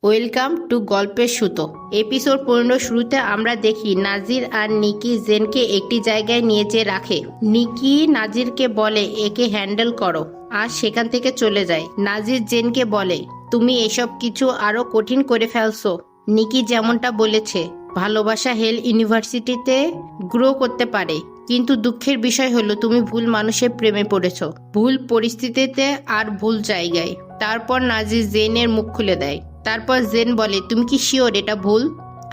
Welcome to গল্পের সুতো। Episode 15 শুরুতে আমরা দেখি নাজির আর নিকি জেনকে একটি জায়গায় নিয়ে যেয়ে রাখে। নিকি নাজিরকে বলে একে হ্যান্ডেল করো আর সেখান থেকে চলে যায়। নাজির জেনকে বলে তুমি এসব কিছু আরো কঠিন করে ফেলছো। নিকি যেমনটা বলেছে ভালোবাসা হেল ইউনিভার্সিটিতে গ্রো করতে পারে, কিন্তু দুঃখের বিষয় হলো তুমি ভুল মানুষের প্রেমে পড়েছ, ভুল পরিস্থিতিতে আর ভুল জায়গায়। তারপর নাজির জেনের মুখ খুলে দেয়। তারপর জেন বলে তুমি কি শিওর এটা ভুল?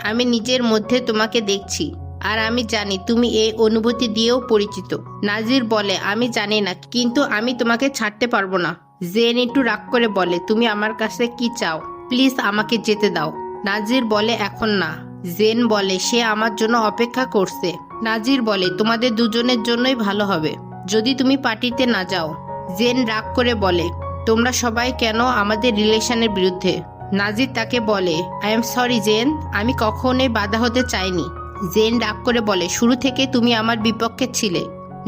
আমি নিজের মধ্যে তোমাকে দেখছি আর আমি জানি তুমি এই অনুভূতি দিয়েও পরিচিত। নাজির বলে আমি জানি না, কিন্তু আমি তোমাকে ছাড়তে পারবো না। জেন একটু রাগ করে বলে তুমি আমার কাছে কি চাও? প্লিজ আমাকে যেতে দাও। নাজির বলে এখন না। জেন বলে সে আমার জন্য অপেক্ষা করছে। নাজির বলে তোমাদের দুজনের জন্যই ভালো হবে যদি তুমি পার্টিতে না যাও। জেন রাগ করে বলে তোমরা সবাই কেন আমাদের রিলেশনের বিরুদ্ধে? নাজির তাকে বলে আই এম সরি জেন, আমি কখনোই বাধা হতে চাইনি। জেন রাগ করে বলে শুরু থেকে তুমি আমার বিপক্ষে ছিলে।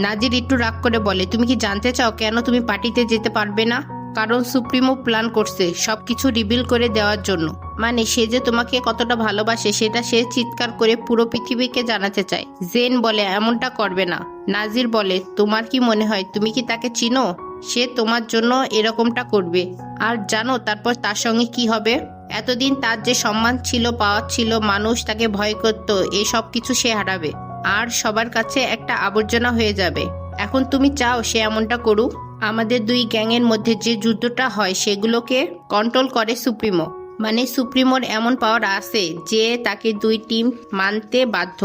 নাজির একটু রাগ করে বলে তুমি কি জানতে চাও কেন তুমি পার্টিতে যেতে পারবে না? কারণ সুপ্রিমো প্ল্যান করছে সবকিছু রিভিল করে দেওয়ার জন্য। মানে সে যে তোমাকে কতটা ভালোবাসে সেটা সে চিৎকার করে পুরো পৃথিবীকে জানাতে চায়। জেন বলে এমনটা করবে না। নাজির বলে তোমার কি মনে হয় তুমি কি তাকে চিনো? সে তোমার জন্য এরকমটা করবে। আর জানো তারপর তার সঙ্গে কি হবে? এতদিন তার যে সম্মান ছিল, পাওয়ার ছিল, মানুষ তাকে ভয় করত, এসব কিছু সে হারাবে আর সবার কাছে একটা আবর্জনা হয়ে যাবে। এখন তুমি চাও সে এমনটা করুক? আমাদের দুই গ্যাংয়ের মধ্যে যে যুদ্ধটা হয় সেগুলোকে কন্ট্রোল করে সুপ্রিমো। মানে সুপ্রিমোর এমন পাওয়ার আছে যে তাকে দুই টিম মানতে বাধ্য।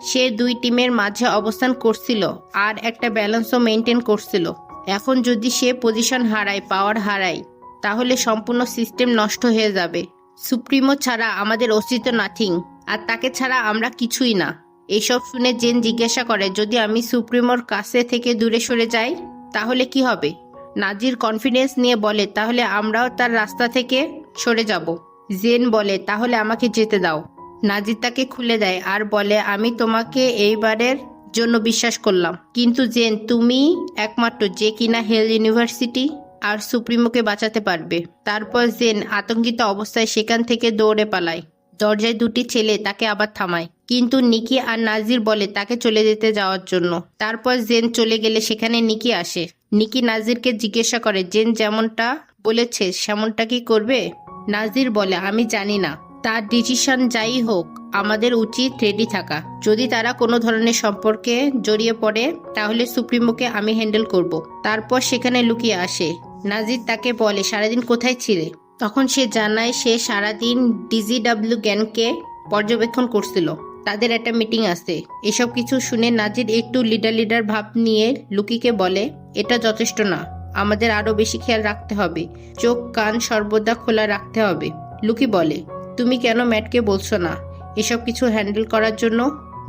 সে দুই টিমের মাঝে অবস্থান করছিল আর একটা ব্যালেন্সও মেনটেন করছিল। এখন যদি সে পজিশন হারায়, পাওয়ার হারায়, তাহলে সম্পূর্ণ সিস্টেম নষ্ট হয়ে যাবে। সুপ্রিমো ছাড়া আমাদের অস্তিত্ব নাথিং, আর তাকে ছাড়া আমরা কিছুই না। এসব শুনে জেন জিজ্ঞাসা করে যদি আমি সুপ্রিমোর কাছে থেকে দূরে সরে যাই তাহলে কি হবে? নাজির কনফিডেন্স নিয়ে বলে তাহলে আমরাও তার রাস্তা থেকে সরে যাব। জেন বলে তাহলে আমাকে যেতে দাও। নাজির তাকে খুলে দেয় আর বলে আমি তোমাকে এইবারের জন্য বিশ্বাস করলাম, কিন্তু জেন তুমি একমাত্র যে কিনা হেল ইউনিভার্সিটি আর সুপ্রিমোকে বাঁচাতে পারবে। তারপর জেন আতঙ্কিত অবস্থায় সেখান থেকে দৌড়ে পালায়। দরজায় দুটি ছেলে তাকে আবার থামায়, কিন্তু নিকি আর নাজির বলে তাকে চলে যেতে যাওয়ার জন্য। তারপর জেন চলে গেলে সেখানে নিকি আসে। নিকি নাজিরকে জিজ্ঞাসা করে জেন যেমনটা বলেছে সেমনটা কি করবে? নাজির বলে আমি জানি না, তার ডিসিশন যাই হোক আমাদের উচিত রেডি থাকা। যদি তারা কোনো ধরনের সম্পর্কে জড়িয়ে পড়ে তাহলে সুপ্রিমোকে আমি হ্যান্ডেল করব। তারপর সেখানে লুকিয়ে আসে। নাজির তাকে বলে সারাদিন কোথায় ছিলে? তখন সে জানায় সে সারাদিন ডিজিডাব্লিউ গ্যাংকে পর্যবেক্ষণ করছিল, তাদের একটা মিটিং আছে। এসব কিছু শুনে নাজির একটু লিডার ভাব নিয়ে লুকিকে বলে এটা যথেষ্ট না, আমাদের আরো বেশি খেয়াল রাখতে হবে, চোখ কান সর্বদা খোলা রাখতে হবে। লুকি বলে তুমি কেন ম্যাটকে বলছো না এসব কিছু হ্যান্ডেল করার জন্য?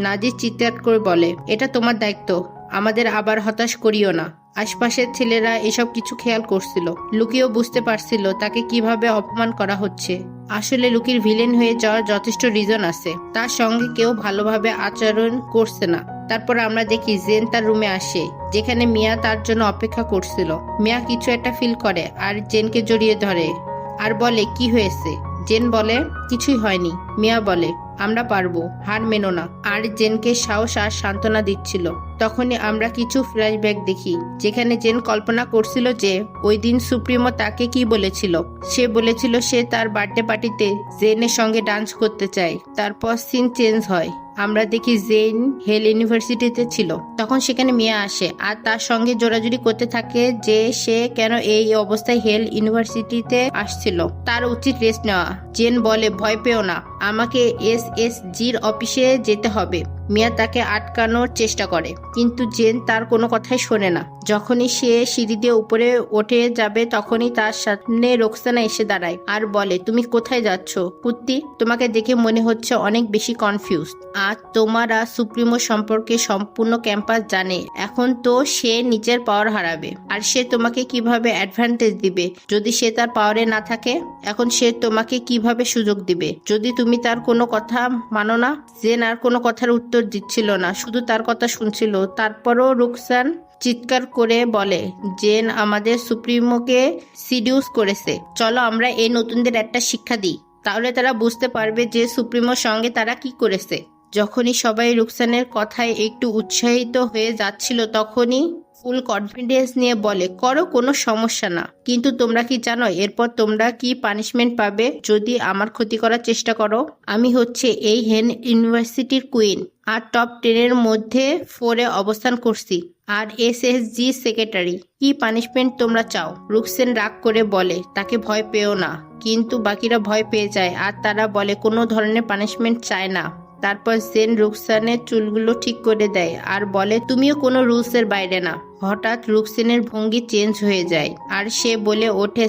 নাজির চিৎকার করে বলে এটা তোমার দায়িত্ব, আমাদের আবার হতাশ করিও না। আশপাশের ছেলেরা এসব কিছু খেয়াল করছিল। লুকিও বুঝতে পারছিল তাকে কিভাবে অপমান করা হচ্ছে। আসলে লুকির ভিলেন হয়ে যাওয়ার যথেষ্ট রিজন আছে, তার সঙ্গে কেউ ভালোভাবে আচরণ করছে না। তারপর আমরা দেখি জেন তার রুমে আসে যেখানে মিয়া তার জন্য অপেক্ষা করছিল। মিয়া কিছু একটা ফিল করে আর জেনকে জড়িয়ে ধরে আর বলে কি হয়েছে? জেন বলে কিছুই হয়নি। মিয়া বলে আমরা পারবো, হার মেনো না, আর জেনকে সাহস আর সান্ত্বনা দিচ্ছিল। তখনই আমরা কিছু ফ্ল্যাশব্যাক দেখি যেখানে জেন কল্পনা করছিল যে ওই দিন সুপ্রিমো তাকে কি বলেছিল। সে বলেছিল সে তার বার্থডে পার্টিতে জেনের সঙ্গে ডান্স করতে চায়। তারপর সিন চেঞ্জ হয়, আমরা দেখি জেন হেল ইউনিভার্সিটিতে ছিল। তখন সেখানে মিয়া আসে আর তার সঙ্গে জোরাজুরি করতে থাকে যে সে কেন এই অবস্থায় হেল ইউনিভার্সিটিতে আসছিল, তার উচিত রেস্ট নেওয়া। জেন বলে ভয় পেও না, আমাকে এসএসজির অফিসে যেতে হবে। মিয়া তাকে আটকানোর চেষ্টা করে, কিন্তু জেন তার কোনো কথাই শোনে না। যখনই সে সিঁড়ি দিয়ে উপরে উঠে যাবে তখনই তার সামনে রোকসানা এসে দাঁড়ায় আর বলে তুমি কোথায় যাচ্ছ কুত্তি? তোমাকে দেখে মনে হচ্ছে অনেক বেশি কনফিউজ। আর তোমারা সুপ্রিমো সম্পর্কে সম্পূর্ণ ক্যাম্পাস জানে। এখন তো সে নিজের পাওয়ার হারাবে আর সে তোমাকে কিভাবে অ্যাডভান্টেজ দিবে যদি সে তার পাওয়ারে না থাকে? এখন সে তোমাকে কিভাবে সুযোগ দিবে যদি তুমি তার কোনো কথা মানো না? জেন আর কোনো কথার উত্তর দিচ্ছিল না, শুধু তার কথা শুনছিল। তারপরও রুকসান চিৎকার করে বলে জেন আমাদের সুপ্রিমোকে সিডিউস করেছে, চলো আমরা এই নতুনদের একটা শিক্ষা দিই। তাহলে তারা বুঝতে পারবে যে সুপ্রিমোর সঙ্গে তারা কি করেছে। যখনই সবাই রুকসানের কথায় একটু উৎসাহিত হয়ে যাচ্ছিল তখনই ফুল কনফিডেন্স নিয়ে বলে, করো, কোনো সমস্যা না। কিন্তু তোমরা কি জানো এরপর তোমরা কি পানিশমেন্ট পাবে যদি আমার ক্ষতি করার চেষ্টা করো? আমি হচ্ছে এই হেন ইউনিভার্সিটির কুইন আর টপ 10-এর মধ্যে 4-এ অবস্থান করছি আর SSG সেক্রেটারি। কি পানিশমেন্ট তোমরা চাও? রুকসেন রাগ করে বলে, তাকে ভয় পেও না। কিন্তু বাকিরা ভয় পেয়ে যায় আর তারা বলে কোনো ধরনের পানিশমেন্ট চায় না। তারপর জেন রুকসানের চুলগুলো ঠিক করে দেয় আর বলে, তুমিও কোনো রুলসের বাইরে না। হঠাৎ রুকসেনের ভঙ্গি চেঞ্জ হয়ে যায় আর সে বলে ওঠে,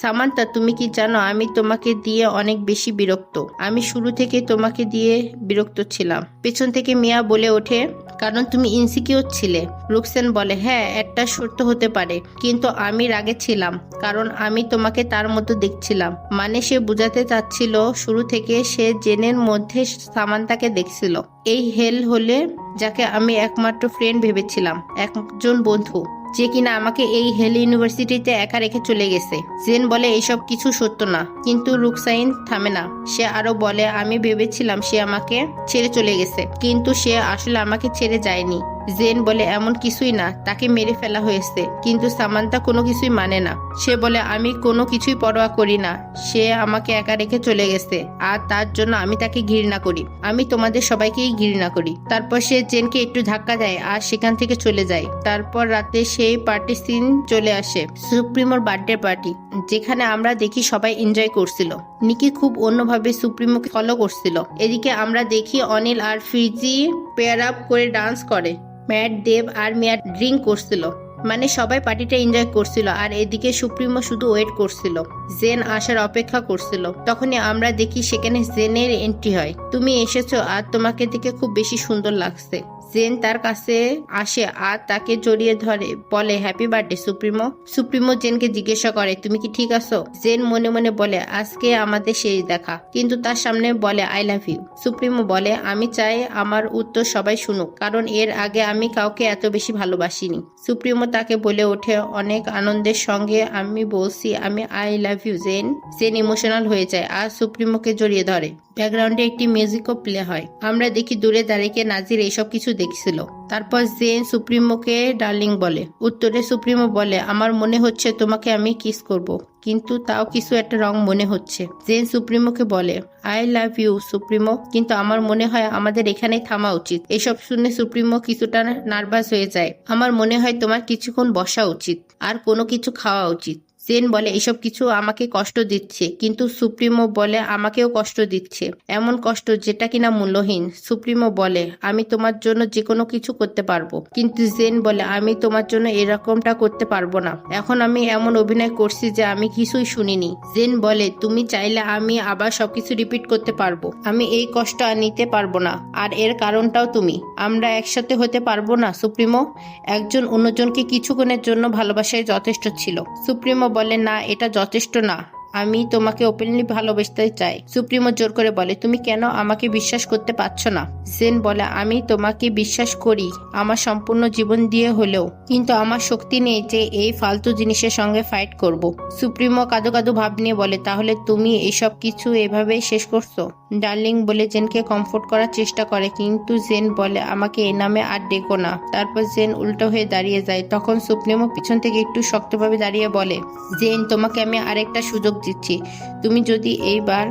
সামান্তা, তুমি কি জানো আমি তোমাকে দিয়ে অনেক বেশি বিরক্ত। আমি শুরু থেকে তোমাকে দিয়ে বিরক্ত ছিলাম। পেছন থেকে মিয়া বলে ওঠে, কারণ তুমি ইনসিকিউর ছিলে। রুকসেন বলে, হ্যাঁ, একটা সত্য হতে পারে, কিন্তু আমি রাগে ছিলাম কারণ আমি তোমাকে তার মতো দেখছিলাম। মানে সে বুঝাতে চাচ্ছিল শুরু থেকে সে জেনের মধ্যে সামান্তাকে দেখছিল। এই হেল হলে যাকে আমি একমাত্র ফ্রেন্ড ভেবেছিলাম, একজন বন্ধু, যে কিনা আমাকে এই হেল ইউনিভার্সিটিতে একা রেখে চলে গেছে। জেন বলে এইসব কিছু সত্য না, কিন্তু রুকসাইন থামে না। সে আরো বলে, আমি ভেবেছিলাম সে আমাকে ছেড়ে চলে গেছে, কিন্তু সে আসলে আমাকে ছেড়ে যায়নি। জেন বলে, এমন কিছুই না, তাকে মেরে ফেলা হয়েছে। কিন্তু সামান্তা কোনো কিছুই মানে না। সে বলে, আমি কোনো কিছুই পরোয়া করি না, সে আমাকে একা রেখে চলে গেছে আর তার জন্য আমি তাকে ঘৃণা করি। আমি তোমাদের সবাইকেই ঘৃণা করি। তারপর সে জেনকে একটু ধাক্কা দেয় আর সেখান থেকে চলে যায়। তারপর রাতে সেই পার্টি সিন চলে আসে, সুপ্রিমোর বার্থডে পার্টি, যেখানে আমরা দেখি সবাই এনজয় করছিল। নিকি খুব অন্যভাবে সুপ্রিমোকে ফলো করছিল। এদিকে আমরা দেখি অনিল আর ফ্রিজি পেয়ার আপ করে ডান্স করে। ম্যাট, দেব আর মিয়া ড্রিঙ্ক করছিল। মানে সবাই পার্টিটা এনজয় করছিল আর এদিকে সুপ্রিমো শুধু ওয়েট করছিল, জেন আসার অপেক্ষা করছিল। তখনই আমরা দেখি সেখানে জেনের এন্ট্রি হয়। তুমি এসেছো আর তোমাকে দেখে খুব বেশি সুন্দর লাগছে। জেন তার কাছে আসে আর তাকে জড়িয়ে ধরে, বলে, হ্যাপি বার্থডে সুপ্রিমো। সুপ্রিমো জেনকে জিজ্ঞাসা করে, তুমি কি ঠিক আছো? জেন মনে মনে বলে, আজকে আমাদের শেষ দেখা, কিন্তু তার সামনে বলে, আই লাভ ইউ। সুপ্রিমো বলে, আমি চাই আমার উত্তর সবাই শুনুক, কারণ এর আগে আমি কাউকে এত বেশি ভালোবাসিনি। সুপ্রিমো তাকে বলে ওঠে অনেক আনন্দের সঙ্গে, আমি বলছি আমি I love you Jane. Jane emotional হয়ে যায় আর সুপ্রিমোকে জড়িয়ে ধরে। ব্যাকগ্রাউন্ডে একটি মিউজিকও প্লে হয়। আমরা দেখি দূরে দাঁড়িয়ে নাজির এইসব কিছু দেখছিল। তারপর জেন সুপ্রিমোকে ডার্লিং বলে। উত্তরে সুপ্রিমো বলে, আমার মনে হচ্ছে তোমাকে আমি কিস করব, কিন্তু তাও কিছু একটা রং মনে হচ্ছে। জেন সুপ্রিমোকে বলে, আই লাভ ইউ সুপ্রিমো, কিন্তু আমার মনে হয় আমাদের এখানেই থামা উচিত। এসব শুনে সুপ্রিমো কিছুটা নার্ভাস হয়ে যায়। আমার মনে হয় তোমার কিছুক্ষণ বসা উচিত আর কোনো কিছু খাওয়া উচিত। জেন বলে, এসব কিছু আমাকে কষ্ট দিচ্ছে, কিন্তু সুপ্রিমো বলে, আমাকেও কষ্ট দিচ্ছে, এমন কষ্ট যেটা কিনা মূল্যহীন। সুপ্রিমো বলে, আমি তোমার জন্য যে কোনো কিছু করতে পারবো, কিন্তু জেন বলে, আমি তোমার জন্য এরকমটা করতে পারবো না। এখন আমি এমন অভিনয় করছি যে আমি কিছুই শুনিনি। জেন বলে, তুমি চাইলে আমি আবার সবকিছু রিপিট করতে পারবো। আমি এই কষ্ট আর নিতে পারবো না, আর এর কারণটাও তুমি। আমরা একসাথে হতে পারবো না সুপ্রিমো? একজন অন্যজনকে কিছুক্ষণের জন্য ভালোবাসায় যথেষ্ট ছিল। সুপ্রিমো বলে, না, এটা যথেষ্ট না, আমি তোমাকে ওপেনলি ভালোবাসতে চাই। সুপ্রিমো জোর করে বলে, তুমি কেন আমাকে বিশ্বাস করতে পারছো না? জেন বলে, আমি তোমাকে বিশ্বাস করি আমার সম্পূর্ণ জীবন দিয়ে হলেও, কিন্তু আমার শক্তি নেই যে এই ফালতু জিনিসের সঙ্গে ফাইট করব। সুপ্রিমো কাঁদো কাঁদো ভাব নিয়ে বলে, তাহলে তুমি এইসব কিছু এভাবেই শেষ করছো? ডার্লিং বলে জেনকে কমফোর্ট করার চেষ্টা করে, কিন্তু জেন বলে, আমাকে এই নামে আর ডেকো না। তারপর জেন উল্টো হয়ে দাঁড়িয়ে যায়। তখন সুপ্রিমো পিছন থেকে একটু শক্তভাবে দাঁড়িয়ে বলে, জেন, তোমাকে আমি আরেকটা সুযোগ দিচ্ছি। তুমি যদি এইবার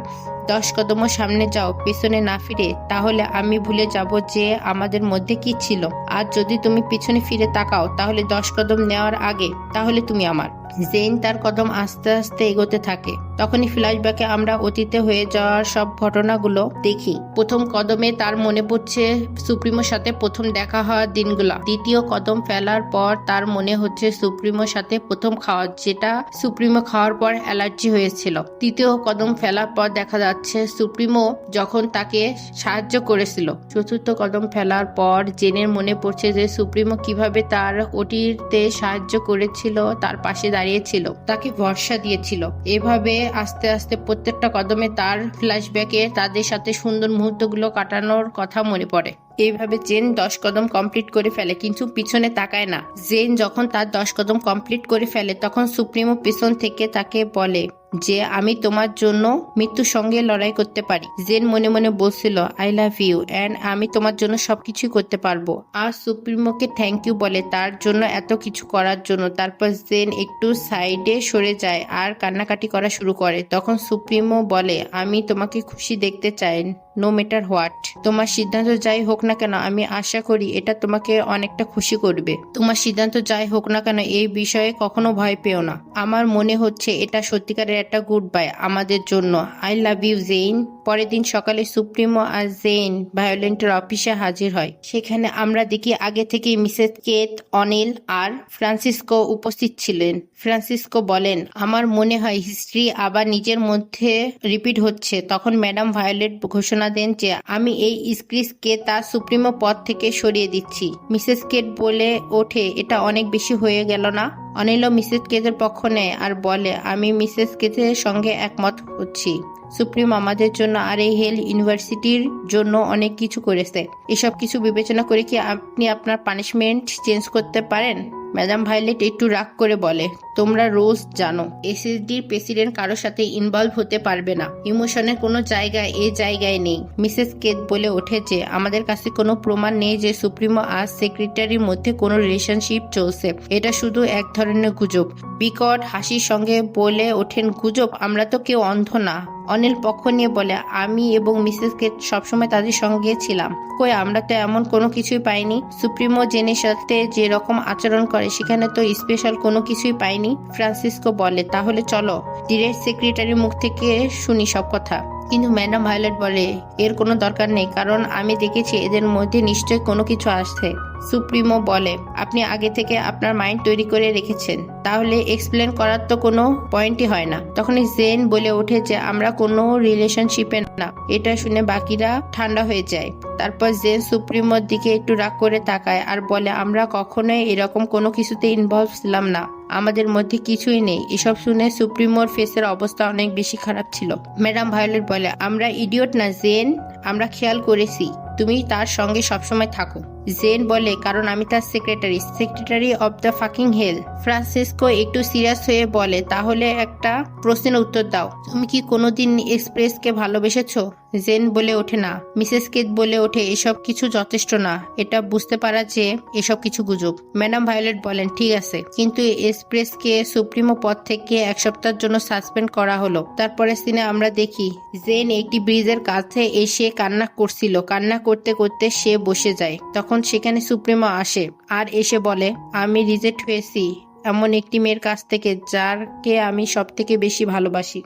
10 কদমও সামনে যাও, পিছনে না ফিরে, তাহলে আমি ভুলে যাব যে আমাদের মধ্যে কি ছিল। আর যদি তুমি পিছনে ফিরে তাকাও, তাহলে 10 কদম নেওয়ার আগে, তাহলে তুমি আমার। জেন তার কদম আস্তে আস্তে এগোতে থাকে। তখনই ফ্ল্যাশব্যাকে আমরা অতীতে হয়ে যাওয়ার সব ঘটনাগুলো দেখি। প্রথম কদমে তার মনে পড়ছে সুপ্রিমোর সাথে প্রথম দেখা হওয়ার দিনগুলো। দ্বিতীয় কদম ফেলার পর তার মনে হচ্ছে সুপ্রিমোর সাথে প্রথম খাওয়া, যেটা সুপ্রিমো খাওয়ার পর অ্যালার্জি হয়েছিল। তৃতীয় কদম ফেলার পর দেখা যাচ্ছে সুপ্রিমো যখন তাকে সাহায্য করেছিল। চতুর্থ কদম ফেলার পর জেনের মনে পড়ছে যে সুপ্রিমো কিভাবে তার ওটিতে সাহায্য করেছিল, তার পাশে দাঁড়িয়েছিল, তাকে ভরসা দিয়েছিল। এভাবে আস্তে আস্তে প্রত্যেকটা কদমে তার ফ্ল্যাশব্যাকে তাদের সাথে সুন্দর মুহূর্তগুলো কাটানোর কথা মনে পড়ে। এইভাবে জেন 10 কদম কমপ্লিট করে ফেলে কিন্তু পিছনে তাকায় না। জেন যখন তার 10 কদম কমপ্লিট করে ফেলে তখন সুপ্রিমো পিছন থেকে তাকে বলে যে আমি তোমার জন্য মৃত্যুর সঙ্গে লড়াই করতে পারি। জেন মনে মনে বলছিল আই লাভ ইউ অ্যান্ড আমি তোমার জন্য সবকিছু করতে পারবো। আর সুপ্রিমোকে থ্যাংক ইউ বলে তার জন্য এত কিছু করার জন্য। তারপর জেন একটু সাইডে সরে যায় আর কান্নাকাটি করা শুরু করে। তখন সুপ্রিমো বলে আমি তোমাকে খুশি দেখতে চাই, নো ম্যাটার হোয়াট। তোমার সিদ্ধান্ত যাই হোক না কেন আমি আশা করি এটা তোমাকে অনেকটা খুশি করবে। তোমার সিদ্ধান্ত যাই হোক না কেন এই বিষয়ে কখনো ভয় পেও না। আমার মনে হচ্ছে এটা সত্যিকারের একটা গুড বাই আমাদের জন্য। I love you Jane. পরের দিন সকালে সুপ্রিমো আর জেইন ভায়োলেন্টের অফিসে হাজির হয়। সেখানে আমরা দেখি আগে থেকেই মিসেস কেত, অনিল আর ফ্রান্সিসকো উপস্থিত ছিলেন। ফ্রান্সিসকো বলেন আমার মনে হয় হিস্ট্রি আবার নিজের মধ্যে রিপিট হচ্ছে। তখন ম্যাডাম ভায়োলেট ঘোষণা দেন যে আমি এই ক্রিসকে তার সুপ্রিমো পদ থেকে সরিয়ে দিচ্ছি। মিসেস কেট বলে ওঠে এটা অনেক বেশি হয়ে গেল না। অনিলও মিসেস কেতের পক্ষ নেয় আর বলে আমি মিসেস কেতের সঙ্গে একমত হচ্ছি। সুপ্রিম আমাদের জন্য আর এই হেল ইউনিভার্সিটির জন্য অনেক কিছু করেছে। এসব কিছু বিবেচনা করে কি আপনি আপনার পানিশমেন্ট চেঞ্জ করতে পারেন? ম্যাডাম ভায়োলেট একটু রাগ করে বলে তোমরা রোজ জানো এসএসডির প্রেসিডেন্ট কারোর সাথে ইনভলভ হতে পারবে না। ইমোশনের কোনো জায়গা এই জায়গায় নেই। মিসেস কেত বলে ওঠে যে আমাদের কাছে কোনো প্রমাণ নেই যে সুপ্রিমো আর সেক্রেটারির মধ্যে কোনো রিলেশনশিপ চলছে। এটা শুধু এক ধরনের গুজব। বিকট হাসির সঙ্গে বলে ওঠেন গুজব? আমরা তো কেউ অন্ধ না। অনিল পক্ষ নিয়ে বলে আমি এবং মিসেস কেট সবসময় তাদের সঙ্গে ছিলাম। কই আমরা তো এমন কোনো কিছুই পাইনি। সুপ্রিমো জেনের সাথে যেরকম আচরণ করে সেখানে তো স্পেশাল কোনো কিছুই পাইনি। ফ্রান্সিসকো বলে তাহলে চলো ডিরেক্ট সেক্রেটারির মুখ থেকে শুনি সব কথা। কিন্তু ম্যাডাম ভায়োলেট বলে এর কোনো দরকার নেই কারণ আমি দেখেছি এদের মধ্যে নিশ্চয়ই কোনো কিছু আসছে। সুপ্রিমো বলে আপনি আগে থেকে আপনার মাইন্ড তৈরি করে রেখেছেন, তাহলে এক্সপ্লেন করার তো কোনো পয়েন্টই হয় না। তখনই জেন বলে ওঠে যে আমরা কোনো রিলেশনশিপে না। এটা শুনে বাকিরা ঠান্ডা হয়ে যায়। তারপর জেন সুপ্রিমোর দিকে একটু রাগ করে তাকায় আর বলে আমরা কখনোই এরকম কোনো কিছুতে ইনভলভ ছিলাম না, আমাদের মধ্যে কিছুই নেই। এসব শুনে সুপ্রিমোর ফেসের অবস্থা অনেক বেশি খারাপ ছিল। ম্যাডাম ভায়োলেট বলে আমরা ইডিয়ট না জেন, আমরা খেয়াল করেছি তুমি তার সঙ্গে সবসময় থাকো। জেন বলে কারণ আমি তার secretary of the fucking hell. Francisco একটু সিরিয়াস হয়ে বলে তাহলে একটা প্রশ্নের উত্তর দাও, তুমি কি কোনোদিন এক্সপ্রেসকে ভালোবেসেছো? জেন বলে ওঠে না। মিসেস কেত বলে ওঠে এসব কিছু যথেষ্ট না, এটা বুঝতে পারা যে এসব কিছু গুজব। ম্যাডাম ভায়োলেট বলেন ঠিক আছে, কিন্তু এক্সপ্রেসকে সুপ্রিমো পদ থেকে এক সপ্তাহের জন্য সাসপেন্ড করা হলো। তারপরে সিনে আমরা দেখি জেন একটি ব্রিজের কাছে এসে কান্না করছিল। কান্না করতে করতে সে বসে যায়। তখন সেখানে সুপ্রিমো আসে আর এসে বলে আমি রিজেক্ট হয়েছি এমন একটি মেয়ের কাছ থেকে যারকে আমি সব থেকে বেশি ভালোবাসি।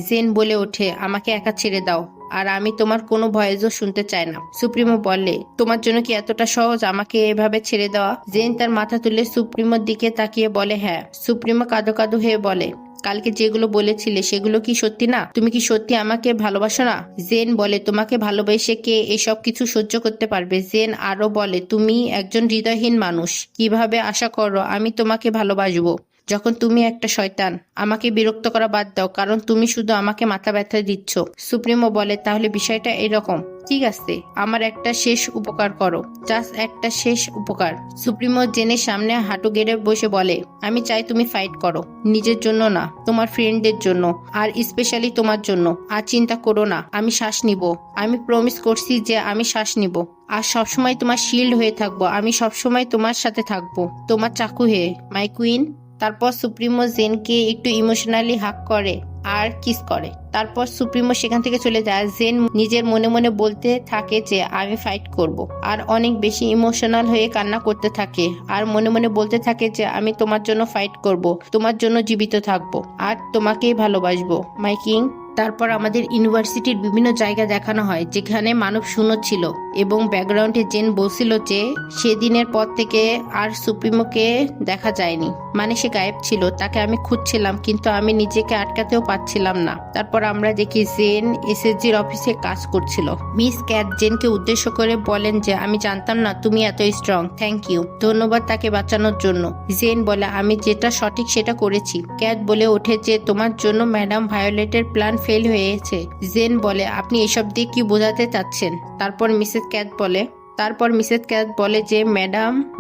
জেন বলে ওঠে আমাকে একা ছেড়ে দাও আর আমি তোমার কোনো ভয়েসও শুনতে চাই না। সুপ্রিমো বলে তোমার জন্য কি এতটা সহজ আমাকে এভাবে ছেড়ে দেওয়া? জেন তার মাথা তুলে সুপ্রিমোর দিকে তাকিয়ে বলে হ্যাঁ। সুপ্রিমো কাঁদো কাঁদো হয়ে বলে কালকে যেগুলো বলেছিলে সেগুলো কি সত্যি না? তুমি কি সত্যি আমাকে ভালোবাসো না? জেন বলে তোমাকে ভালোবেসে কে এসব কিছু সহ্য করতে পারবে? জেন আরো বলে তুমি একজন হৃদয়হীন মানুষ, কিভাবে আশা করো আমি তোমাকে ভালোবাসবো যখন তুমি একটা শয়তান? আমাকে বিরক্ত করা বাদ দাও কারণ তুমি শুধু আমাকে মাথা ব্যথা দিচ্ছ। সুপ্রিমো বলে তাহলে বিষয়টা এরকম, ঠিক আছে আমার একটা শেষ উপকার করো, জাস্ট একটা শেষ উপকার। সুপ্রিমো জেনের সামনে হাঁটু গেড়ে বসে বলে আমি চাই তুমি ফাইট করো, নিজের জন্য না তোমার ফ্রেন্ডদের জন্য আর স্পেশালি তোমার জন্য। আর চিন্তা করো না আমি শ্বাস নিব, আমি প্রমিস করছি যে আমি শ্বাস নিব আর সবসময় তোমার শিল্ড হয়ে থাকবো। আমি সবসময় তোমার সাথে থাকবো, তোমার চাকু হয়ে, মাই কুইন। তারপর সুপ্রিমো জেনকে একটু ইমোশনালি হাগ করে আর কিস করে। তারপর সুপ্রিমো সেখান থেকে চলে যায়। জেন নিজের মনে মনে বলতে থাকে যে আমি ফাইট করব আর অনেক বেশি ইমোশনাল হয়ে কান্না করতে থাকে আর মনে মনে বলতে থাকে যে আমি তোমার জন্য ফাইট করব, তোমার জন্য জীবিত থাকবো আর তোমাকেই ভালোবাসবো মাই কিং। তারপর আমাদের ইউনিভার্সিটির বিভিন্ন জায়গা দেখানো হয় যেখানে মানব শূন্য ছিল এবং ব্যাকগ্রাউন্ডে জেন বলছিল যে সেদিনের পর থেকে আর সুপ্রিমোকে দেখা যায়নি, মানে সে গায়েব ছিল। তাকে আমি খুঁজছিলাম কিন্তু আমি নিজেকে আটকাতেও পারছিলাম না। তারপর আমরা দেখি জেন এসএসজির অফিসে কাজ করছিল। মিস ক্যাট জেনকে উদ্দেশ্য করে বলেন যে আমি জানতাম না তুমি এত স্ট্রং, থ্যাংক ইউ, ধন্যবাদ তাকে বাঁচানোর জন্য। জেন বলে আমি যেটা সঠিক সেটা করেছি। ক্যাট বলে ওঠে যে তোমার জন্য ম্যাডাম ভায়োলেটের প্ল্যান ফেল হয়েছে। জেন বলে আপনি এসব দিয়ে কি বোঝাতে চাচ্ছেন? তারপর মিসেস ক্যাট বলে তারপর মিসেস ক্যাথ বলে যে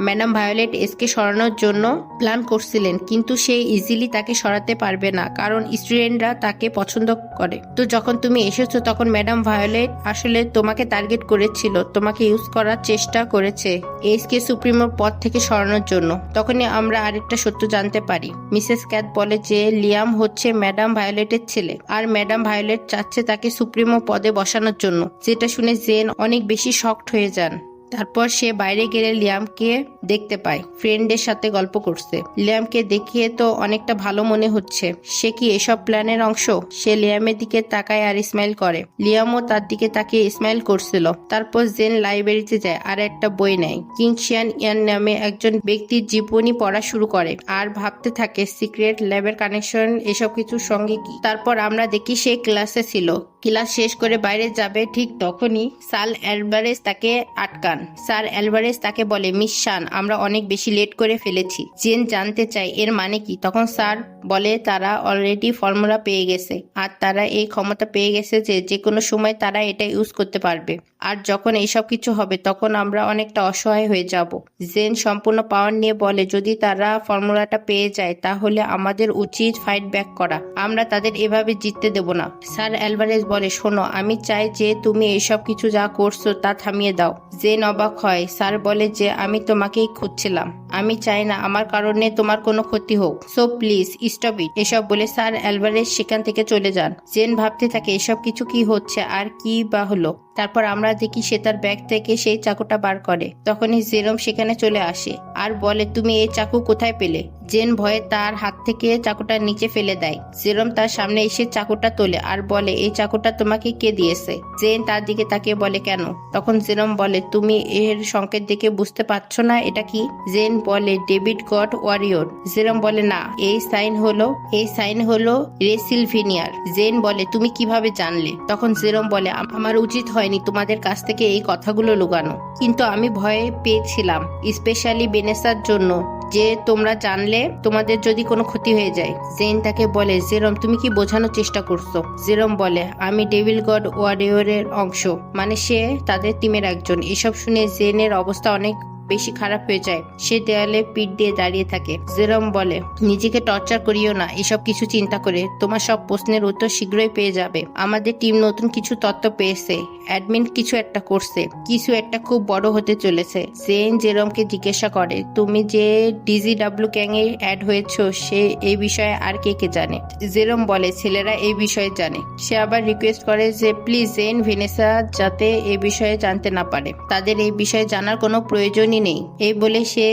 ম্যাডাম ভায়োলেট এসকে সরানোর জন্য প্ল্যান করছিলেন, কিন্তু সে ইজিলি তাকে সরাতে পারবে না, কারণ স্টুডেন্টরা তাকে পছন্দ করে। তো যখন তুমি এসেছো তখন ম্যাডাম ভায়োলেট আসলে তোমাকে টার্গেট করেছিল, তোমাকে ইউজ করার চেষ্টা করেছে এসকে সুপ্রিমোর পদ থেকে সরানোর জন্য। তখনই আমরা আরেকটা সত্য জানতে পারি। মিসেস ক্যাথ বলে যে লিয়াম হচ্ছে ম্যাডাম ভায়োলেটের ছেলে, আর ম্যাডাম ভায়োলেট চাচ্ছে তাকে সুপ্রিমো পদে বসানোর জন্য। যেটা শুনে জেন অনেক বেশি শকড হয়ে যান। তারপর সে বাইরে গেলে লিয়ামকে দেখতে পায় ফ্রেন্ডের সাথে গল্প করছে। লিয়ামকে দেখে তো অনেকটা ভালো মনে হচ্ছে, সে কি এসব প্ল্যানের অংশ? সে লিয়ামের দিকে তাকায় আর স্মাইল করে। লিয়ামও তার দিকে তাকিয়ে স্মাইল করছিল। তারপর জেন লাইব্রেরিতে যায় আর একটা বই নেয়। কিংশিয়ান ইয়ান নামে একজন ব্যক্তির জীবনী পড়া শুরু করে আর ভাবতে থাকে সিক্রেট ল্যাবের কানেকশন এসব কিছুর সঙ্গে কি। তারপর আমরা দেখি সে ক্লাসে ছিল। ক্লাস শেষ করে বাইরে যাবে, ঠিক তখনই স্যার অ্যালভারেজ তাকে আটকান। স্যার অ্যালভারেজ তাকে বলে, মিস শান, আমরা অনেক বেশি লেট করে ফেলেছি। জেন জানতে চায় এর মানে কি। তখন স্যার বলে তারা অলরেডি ফর্মুলা পেয়ে গেছে, আর তারা এই ক্ষমতা পেয়ে গেছে যে যে কোনো সময় তারা এটা ইউজ করতে পারবে। আর যখন এইসব কিছু হবে তখন আমরা অনেকটা অসহায় হয়ে যাব। জেন সম্পূর্ণ পাওয়ার নিয়ে বলে যদি তারা ফর্মুলাটা পেয়ে যায় তাহলে আমাদের উচিত ফাইট ব্যাক করা, আমরা তাদের এভাবে জিততে দেব না। স্যার অ্যালভারেজ বলে, শোনো, আমি চাই যে তুমি এইসব কিছু যা করছো তা থামিয়ে দাও। জেন অবাক হয়। স্যার বলে যে আমি তোমাকেই খুঁজছিলাম, আমি চাই না আমার কারণে তোমার কোনো ক্ষতি হোক, সো প্লিজ স্টপ ইট। এসব বলে স্যার অ্যালভারেজ সেখান থেকে চলে যান। জেন ভাবতে থাকে এসব কিছু কি হচ্ছে আর কি বা হলো। তারপর আমরা দেখি সে তার ব্যাগ থেকে সেই চাকুটা বার করে। তখনই জেরোম সেখানে চলে আসে আর বলে, তুমি এই চাকু কোথায় পেলে? জেন ভয়ে তার হাত থেকে চাকুটা নিচে ফেলে দেয়। জেরোম তার সামনে এসে চাকুটা তোলে আর বলে, এই চাকুটা তোমাকে কে দিয়েছে? জেন তার দিকে তাকিয়ে বলে, কেন? তখন জেরোম বলে, তুমি এর সংকেত দেখে বুঝতে পারছো না এটা কি? জেন বলে, ডেভিড গড ওয়ারিয়র। জেরোম বলে, না, এই সাইন হলো রেসিলভিনিয়ার। জেন বলে, তুমি কিভাবে জানলে? তখন জেরোম বলে, আমার উচিত হয়নি তোমাদের কাছ থেকে এই কথাগুলো লুকানো, কিন্তু আমি ভয়ে পেয়েছিলাম, স্পেশালি বেনেসার জন্য, যে তোমরা জানলে তোমাদের যদি কোনো ক্ষতি হয়ে যায়। জেন তাকে বলে, জেরোম তুমি কি বোঝানোর চেষ্টা করছো? জেরোম বলে, আমি ডেভিল গড ওয়ারিয়রের অংশ, মানে সে তাদের টিমের একজন। এসব শুনে জেনের অবস্থা অনেক বেশি খারাপ হয়ে যায়। সে দেয়ালে পিঠ দিয়ে দাঁড়িয়ে থাকে। জেরোম বলে, নিজেকে টর্চার করিও না এসব কিছু চিন্তা করে, তোমার সব প্রশ্নের উত্তর শীঘ্রই পেয়ে যাবে। আমাদের টিম নতুন কিছু তথ্য পেয়েছে, অ্যাডমিন কিছু একটা করছে, কিছু একটা খুব বড় হতে চলেছে। জেন জেরোমকে জিজ্ঞাসা করে, তুমি যে ডিজিডাব্লিউ গ্যাং এ অ্যাড হয়েছো সে এই বিষয়ে আর কে কে জানে? জেরোম বলে, ছেলেরা এই বিষয়ে জানে। সে আবার রিকোয়েস্ট করে যে প্লিজ জেন ভেনেসা যাতে এই বিষয়ে জানতে না পারে, তাদের এই বিষয়ে জানার কোনো প্রয়োজনই নেই। এই বলে সে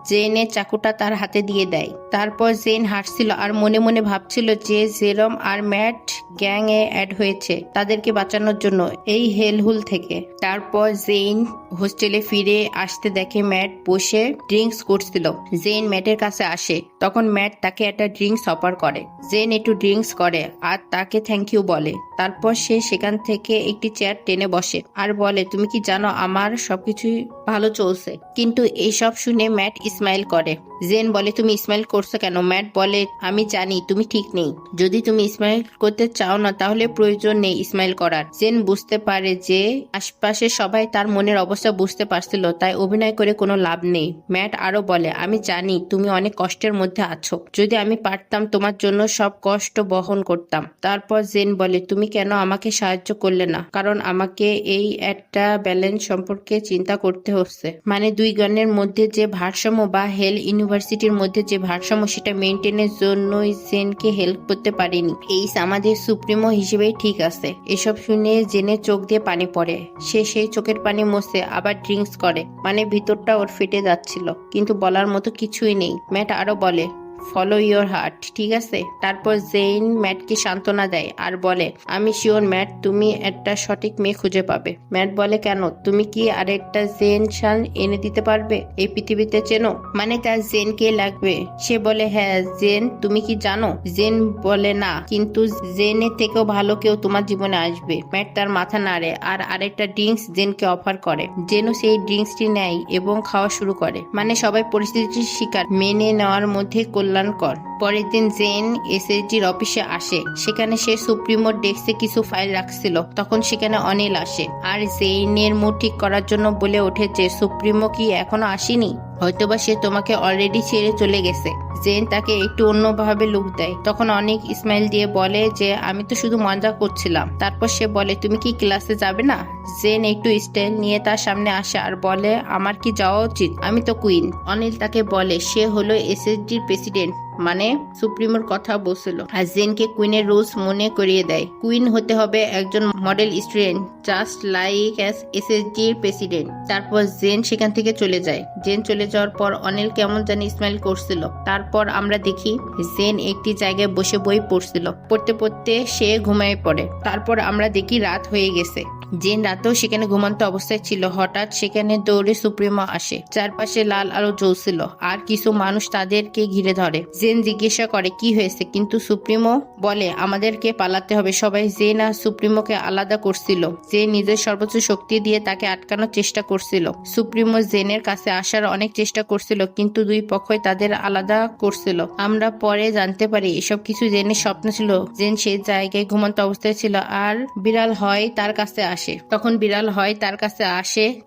জেনের চাকুটা তার হাতে দিয়ে দেয়। তারপর জেন হাসছিল আর মনে মনে ভাবছিল যে জেরোম আর ম্যাট গ্যাং এ অ্যাড হয়েছে তাদেরকে বাঁচানোর জন্য এই হেলহুল থেকে। তারপর জেন হোস্টেলে ফিরে আসতে দেখে ম্যাট বসে ড্রিঙ্কস করছিল। জেন ম্যাটের কাছে আসে, তখন ম্যাট তাকে একটা ড্রিঙ্কস অফার করে। জেন একটু ড্রিঙ্কস করে আর তাকে থ্যাংক ইউ বলে। তারপর সে সেখান থেকে একটি চেয়ার টেনে বসে আর বলে, তুমি কি জানো আমার সবকিছুই ভালো চলছে? কিন্তু এইসব শুনে ম্যাট স্মাইল করে। জেন বলে, তুমি স্মাইল করছো কেন? ম্যাট বলে, আমি জানি তুমি ঠিক নেই, যদি তুমি স্মাইল করতে চাও না তাহলে প্রয়োজন নেই স্মাইল করার। জেন বুঝতে পারে যে আশপাশে সবাই তার মনের অবস্থা বুঝতে পারছিল, তাই অভিনয় করে কোনো লাভ নেই। ম্যাট আরো বলে, আমি জানি তুমি অনেক কষ্টের মধ্যে আছো, যদি আমি পারতাম তোমার জন্য সব কষ্ট বহন করতাম। তারপর জেন বলে, তুমি কেন আমাকে সাহায্য করলে না? কারণ আমাকে এই একটা ব্যালেন্স সম্পর্কে চিন্তা করতে হচ্ছে, মানে দুই গানের মধ্যে যে ভারসাম্য বা হেল ইউনিভার্সিটির মধ্যে যে ভারসাম্য সেটা মেনটেনের জন্যই জেনকে হেল্প করতে পারিনি। এই আমাদের সুপ্রিমো হিসেবেই ঠিক আছে। এসব শুনে জেনের চোখ দিয়ে পানি পড়ে। সে সেই চোখের পানি মুছে আবার ড্রিঙ্কস করে, মানে ভিতরটা ওর ফেটে যাচ্ছিল, কিন্তু বলার মতো কিছুই নেই। ম্যাট আরো বলে, ফলো ইয়োর হার্ট, ঠিক আছে? তারপর জেন ম্যাটকে সান্ত্বনা দেয় আর বলে, আমি শিওর ম্যাট তুমি একটা সঠিক মেয়ে খুঁজে পাবে। ম্যাট বলে, কেন? তুমি কি আরেকটা জেন শান এনে দিতে পারবে? এই পৃথিবীতে চেনো, মানে তার জেন কে লাগবে? সে বলে, হ্যাঁ জেন, তুমি কি জানো? জেন বলে, না, কিন্তু জেনের থেকেও ভালো কেউ তোমার জীবনে আসবে। ম্যাট তার মাথা নাড়ে আর আরেকটা ড্রিঙ্কস জেনকে অফার করে। জেনও সেই ড্রিঙ্কসটি নেয় এবং খাওয়া শুরু করে, মানে সবাই পরিস্থিতির শিকার মেনে নেওয়ার মধ্যে কল্যাণ কল্যাণ কর। পরের দিন জেন এসএসজির অফিসে আসে। সেখানে সে সুপ্রিমোর ডেস্কে কিছু ফাইল রাখছিল। তখন সেখানে অনিল আসে আর জেনের মুড ঠিক করার জন্য বলে ওঠে যে সুপ্রিমো কি এখনো আসেনি, হয়তোবা সে তোমাকে অলরেডি ছেড়ে চলে গেছে। জেন তাকে একটু অন্যভাবে লুক দেয়। তখন অনেক স্মাইল দিয়ে বলে যে আমি তো শুধু মজা করছিলাম। তারপর সে বলে তুমি কি ক্লাসে যাবে না? জেন একটু স্ট্যান্ড নিয়ে তার সামনে আসে আর বলে আমার কি যাওয়া উচিত, আমি তো কুইন। অনিল তাকে বলে সে হলো এসএসজির প্রেসিডেন্ট, মানে সুপ্রিমোর কথা বলছিল। আর জেনকে কুইনের রুলস মনে করিয়ে দেয়। কুইন হতে হবে একজন model student, just like as এসএসজির প্রেসিডেন্ট। তারপর জেন সেখান থেকে চলে যায়। জেন চলে যাওয়ার পর অনিল কেমন জানি স্মাইল করছিল। তারপর আমরা দেখি জেন একটি জায়গায় বসে বই পড়ছিল। পড়তে পড়তে সে ঘুমিয়ে পড়ে। তারপর আমরা দেখি রাত হয়ে গেছে। জেন রাতেও সেখানে ঘুমন্ত অবস্থায় ছিল। হঠাৎ সেখানে দৌড়ে সুপ্রিমো আসে। চারপাশে লাল আলো জ্বলছিল আর কিছু মানুষ তাদেরকে ঘিরে ধরে। জেন জিজ্ঞাসা করে কি হয়েছে, কিন্তু সুপ্রিমো বলে আমাদেরকে পালাতে হবে। সবাই জেন আর সুপ্রিমোকে আলাদা করছিল। জেন নিজের সর্বোচ্চ শক্তি দিয়ে তাকে আটকানোর চেষ্টা করছিল। সুপ্রিমো জেনের কাছে আসার অনেক চেষ্টা করছিল, কিন্তু দুই পক্ষই তাদের আলাদা করছিল। আমরা পরে জানতে পারি এসব কিছু জেনের স্বপ্ন ছিল। জেন সেই জায়গায় ঘুমন্ত অবস্থায় ছিল আর বিড়াল হয় তার কাছে আসে।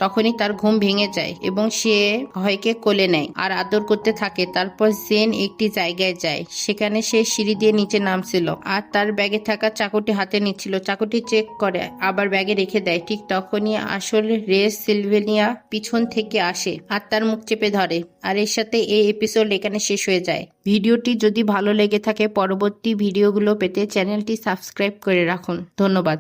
তখনই তার ঘুম ভেঙে যায় এবং সে হয়কে কোলে নেয় আর আদর করতে থাকে। তারপর জেন একটি জায়গায় যায়। সেখানে সে সিঁড়ি দিয়ে নিচে নামছিল আর তার ব্যাগে থাকা চাকুটি হাতে নিচ্ছিল। চাকুটি চেক করে আবার ব্যাগে রেখে দেয়। ঠিক তখনই আসল রেস সিলভেনিয়া পিছন থেকে আসে আর তার মুখ চেপে ধরে। আর এর সাথে এই এপিসোড এখানে শেষ হয়ে যায়। ভিডিওটি যদি ভালো লেগে থাকে পরবর্তী ভিডিওগুলো পেতে চ্যানেলটি সাবস্ক্রাইব করে রাখুন। ধন্যবাদ।